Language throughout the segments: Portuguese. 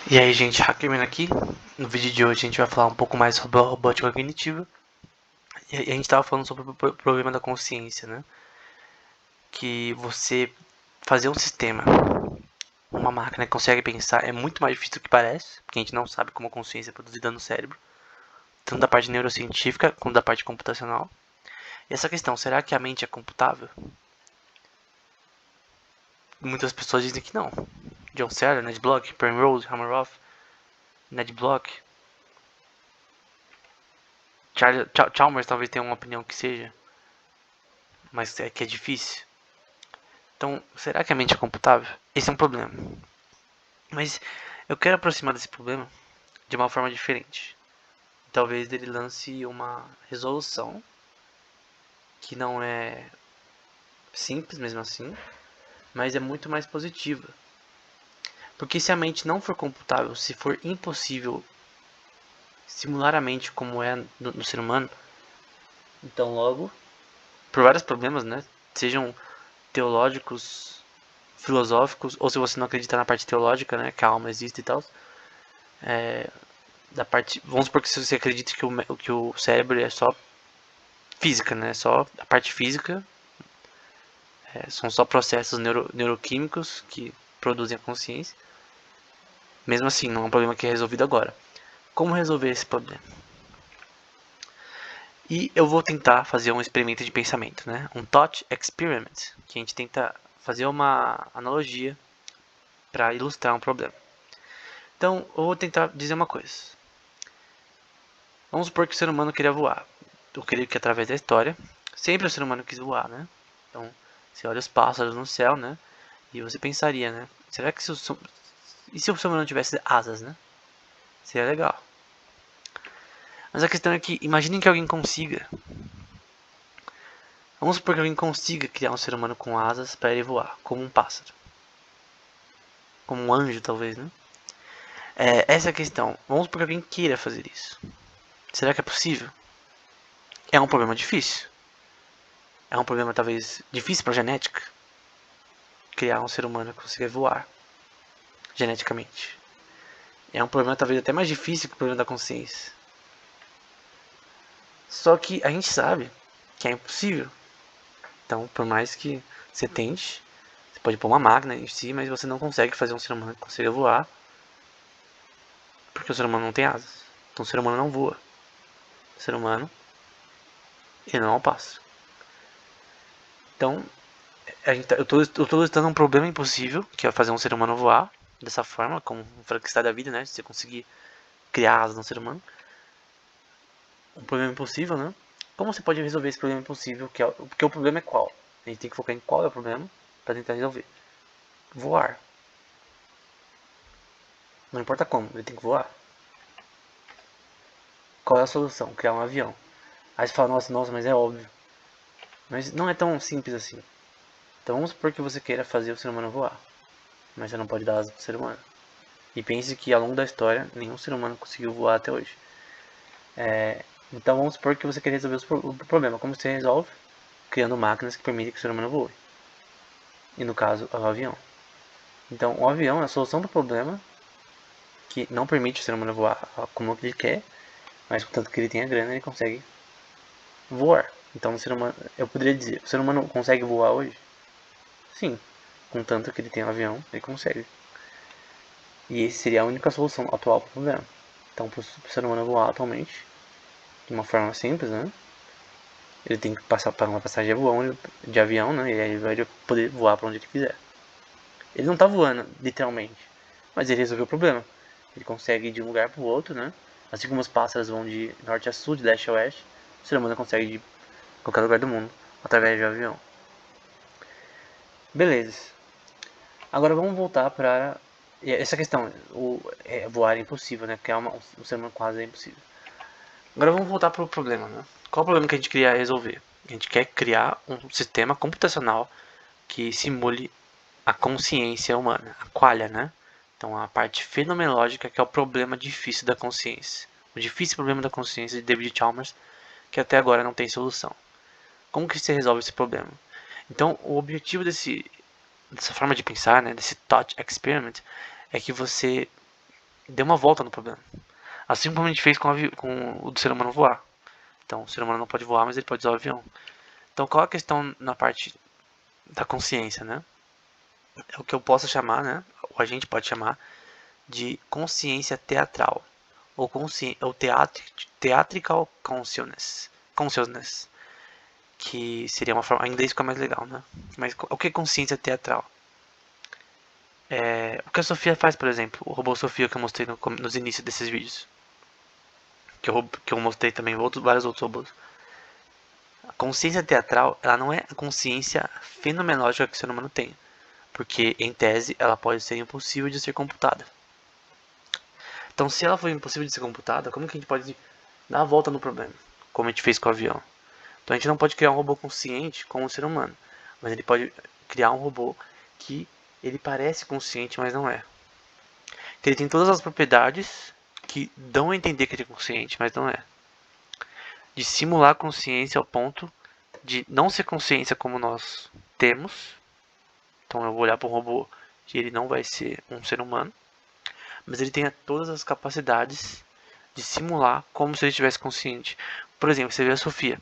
E aí, gente, Hackerman aqui. No vídeo de hoje a gente vai falar um pouco mais sobre a robótica cognitiva. E a gente estava falando sobre o problema da consciência, né? Que você fazer um sistema, uma máquina que consegue pensar é muito mais difícil do que parece, porque a gente não sabe como a consciência é produzida no cérebro, tanto da parte neurocientífica quanto da parte computacional. E essa questão, será que a mente é computável? Muitas pessoas dizem que não. John Searle, Ned Block, Penrose, Hameroff, Ned Block, Chalmers talvez tenha uma opinião que seja, mas é que é difícil. Então, será que a mente é computável? Esse é um problema. Mas eu quero aproximar desse problema de uma forma diferente. Talvez ele lance uma resolução que não é simples mesmo assim, mas é muito mais positiva. Porque se a mente não for computável, se for impossível simular a mente como é no ser humano, então logo, por vários problemas, né, sejam teológicos, filosóficos, ou se você não acredita na parte teológica, né, que a alma existe e tal, da parte, vamos supor que você acredita que o cérebro é só física, né, só a parte física, são só processos neuroquímicos que produzem a consciência. Mesmo assim, não é um problema que é resolvido agora. Como resolver esse problema? E eu vou tentar fazer um experimento de pensamento, né? Um thought experiment, que a gente tenta fazer uma analogia para ilustrar um problema. Então, eu vou tentar dizer uma coisa. Vamos supor que o ser humano queria voar. Eu creio que através da história, sempre o ser humano quis voar, né? Então, você olha os pássaros no céu, né? E você pensaria, né? Será que e se o ser humano tivesse asas, né? Seria legal. Mas a questão é que, imaginem que alguém consiga. Vamos supor que alguém consiga criar um ser humano com asas para ele voar, como um pássaro. Como um anjo, talvez, né? Essa é a questão. Vamos supor que alguém queira fazer isso. Será que é possível? É um problema difícil. É um problema, talvez, difícil para a genética. Criar um ser humano que consiga voar geneticamente. É um problema, talvez, até mais difícil que o problema da consciência. Só que a gente sabe que é impossível. Então, por mais que você tente, você pode pôr uma máquina em si, mas você não consegue fazer um ser humano que consiga voar, porque o ser humano não tem asas. Então, o ser humano não voa. O ser humano, ele não é um pássaro. Então, eu tô listando um problema impossível, que é fazer um ser humano voar dessa forma, como um Frankenstein da vida, né? Se você conseguir criar asas no ser humano. Um problema impossível, né? Como você pode resolver esse problema impossível? Porque o problema é qual? A gente tem que focar em qual é o problema para tentar resolver. Voar. Não importa como, ele tem que voar. Qual é a solução? Criar um avião. Aí você fala, nossa, mas é óbvio. Mas não é tão simples assim. Então vamos supor que você queira fazer o ser humano voar. Mas você não pode dar asas pro ser humano. E pense que ao longo da história, nenhum ser humano conseguiu voar até hoje. Então vamos supor que você quer resolver o problema. Como você resolve? Criando máquinas que permitem que o ser humano voe. E no caso, é o avião. Então o avião é a solução do problema que não permite o ser humano voar como ele quer, mas contanto que ele tenha grana, ele consegue voar. Então o ser humano, eu poderia dizer, o ser humano consegue voar hoje? Sim, contanto que ele tenha um avião, ele consegue. E essa seria a única solução atual para o problema. Então, para o ser humano voar atualmente, de uma forma simples, né? Ele tem que passar para uma passagem de avião, né? E aí ele vai poder voar para onde ele quiser. Ele não está voando, literalmente, mas ele resolveu o problema. Ele consegue ir de um lugar para o outro, né? Assim como os pássaros vão de norte a sul, de leste a oeste, o ser humano consegue ir de qualquer lugar do mundo através de um avião. Beleza. Agora vamos voltar para essa questão. Voar é impossível, né? Porque o ser humano quase é impossível. Agora vamos voltar para o problema, né? Qual é o problema que a gente queria resolver? A gente quer criar um sistema computacional que simule a consciência humana, a qualia, né? Então a parte fenomenológica que é o problema difícil da consciência. O difícil problema da consciência de David Chalmers, que até agora não tem solução. Como que se resolve esse problema? Então o objetivo dessa forma de pensar, né, desse thought experiment, é que você dê uma volta no problema. Assim como a gente fez com o do ser humano voar. Então, o ser humano não pode voar, mas ele pode usar o avião. Então, qual a questão na parte da consciência, né? É o que eu posso chamar, né? Ou a gente pode chamar de consciência teatral. Ou theatrical consciousness. Que seria uma forma. Em inglês fica mais legal, né? Mas o que é consciência teatral? O que a Sofia faz, por exemplo, o robô Sofia que eu mostrei nos inícios desses vídeos. Que eu mostrei também vários outros robôs. A consciência teatral, ela não é a consciência fenomenológica que o ser humano tem. Porque, em tese, ela pode ser impossível de ser computada. Então, se ela for impossível de ser computada, como que a gente pode dar a volta no problema? Como a gente fez com o avião. Então, a gente não pode criar um robô consciente como um ser humano. Mas ele pode criar um robô que ele parece consciente, mas não é. Então, ele tem todas as propriedades que dão a entender que ele é consciente, mas não é. De simular consciência ao ponto de não ser consciência como nós temos. Então eu vou olhar para um robô que ele não vai ser um ser humano, mas ele tem todas as capacidades de simular como se ele estivesse consciente. Por exemplo, você vê a Sofia,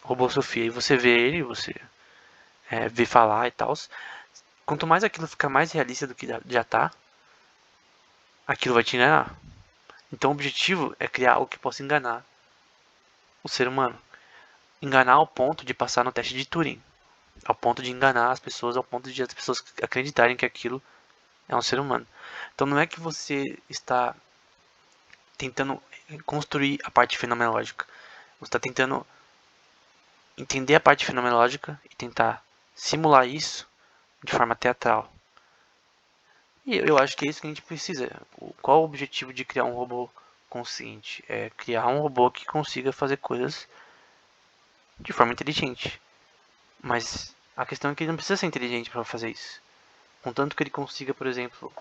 o robô Sofia, e você vê ele, você vê falar e tal. Quanto mais aquilo fica mais realista do que já está, aquilo vai te enganar. Então o objetivo é criar algo que possa enganar o ser humano. Enganar ao ponto de passar no teste de Turing. Ao ponto de enganar as pessoas, ao ponto de as pessoas acreditarem que aquilo é um ser humano. Então não é que você está tentando construir a parte fenomenológica. Você está tentando entender a parte fenomenológica e tentar simular isso de forma teatral. E eu acho que é isso que a gente precisa. Qual o objetivo de criar um robô consciente? É criar um robô que consiga fazer coisas de forma inteligente. Mas a questão é que ele não precisa ser inteligente para fazer isso. Contanto que ele consiga, por exemplo,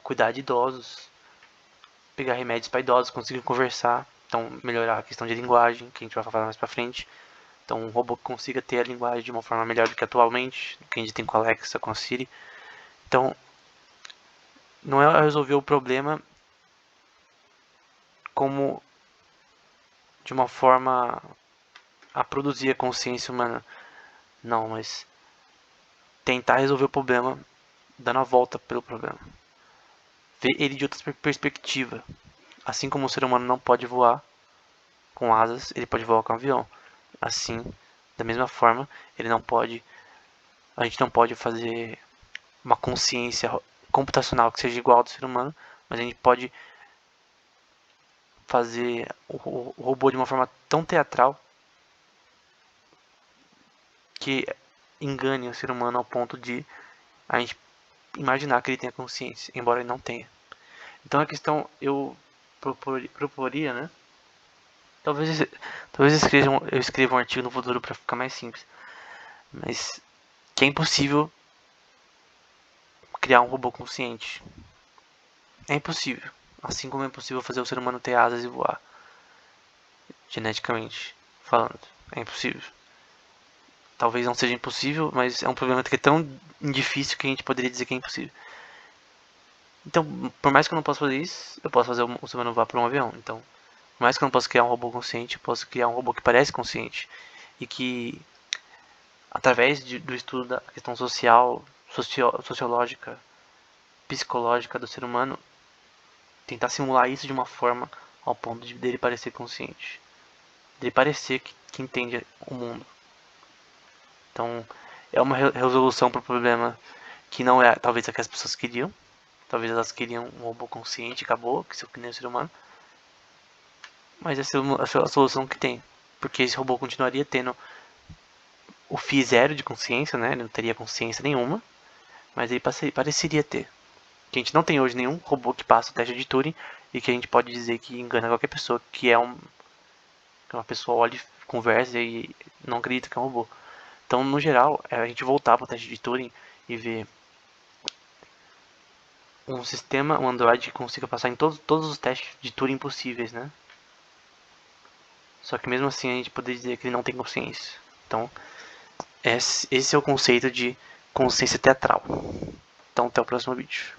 cuidar de idosos, pegar remédios para idosos, conseguir conversar, então melhorar a questão de linguagem, que a gente vai falar mais para frente. Então um robô que consiga ter a linguagem de uma forma melhor do que atualmente, do que a gente tem com a Alexa, com a Siri. Então não é resolver o problema como de uma forma a produzir a consciência humana. Não, mas tentar resolver o problema dando a volta pelo problema. Ver ele de outra perspectiva. Assim como o ser humano não pode voar com asas, ele pode voar com um avião. Assim, da mesma forma, a gente não pode fazer uma consciência computacional que seja igual ao do ser humano, mas a gente pode fazer o robô de uma forma tão teatral que engane o ser humano ao ponto de a gente imaginar que ele tenha consciência, embora ele não tenha. Então a questão eu proporia, né? Talvez eu escreva um artigo no futuro para ficar mais simples, mas que é impossível criar um robô consciente. É impossível. Assim como é impossível fazer o ser humano ter asas e voar. Geneticamente falando. É impossível. Talvez não seja impossível, mas é um problema que é tão difícil que a gente poderia dizer que é impossível. Então, por mais que eu não possa fazer isso, eu posso fazer o ser humano voar por um avião. Então, por mais que eu não possa criar um robô consciente, eu posso criar um robô que parece consciente. E que, através do estudo da questão social, sociológica, psicológica do ser humano, tentar simular isso de uma forma ao ponto de dele parecer consciente, dele parecer que entende o mundo. Então é uma resolução para o problema que não é talvez a que as pessoas queriam. Talvez elas queriam um robô consciente e acabou, que se nem o ser humano. Mas essa é a solução que tem, porque esse robô continuaria tendo o Φ zero de consciência, né? Ele não teria consciência nenhuma, mas ele pareceria ter. Que a gente não tem hoje nenhum robô que passa o teste de Turing e que a gente pode dizer que engana qualquer pessoa que uma pessoa olha, conversa e não acredita que é um robô. Então, no geral, a gente voltar para o teste de Turing e ver um sistema, um Android que consiga passar em todos os testes de Turing possíveis, né? Só que mesmo assim a gente poderia dizer que ele não tem consciência. Então, esse é o conceito de consciência teatral. Então, até o próximo vídeo.